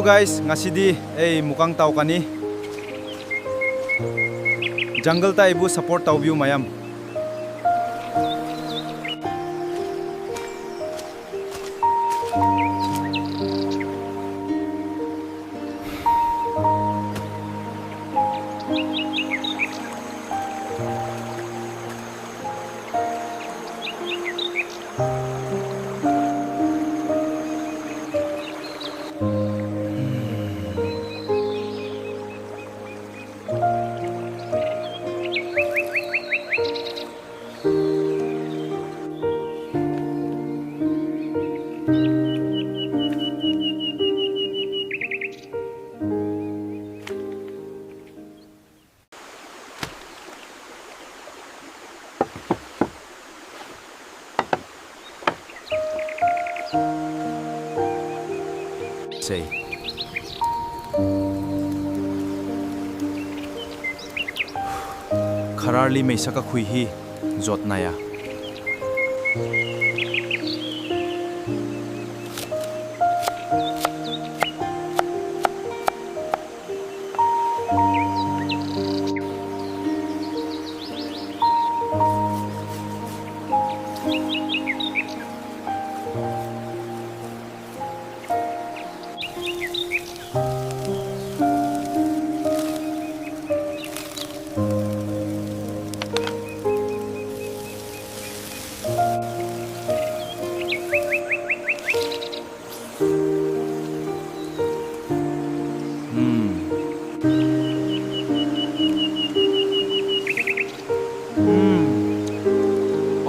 Hello guys, ngasidi mukang tau kani. Jungle ta ibu support tau view mayam. Say. Khararli mai saka khui hi jot naya.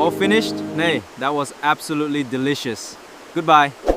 All finished? Nay, that was absolutely delicious. Goodbye.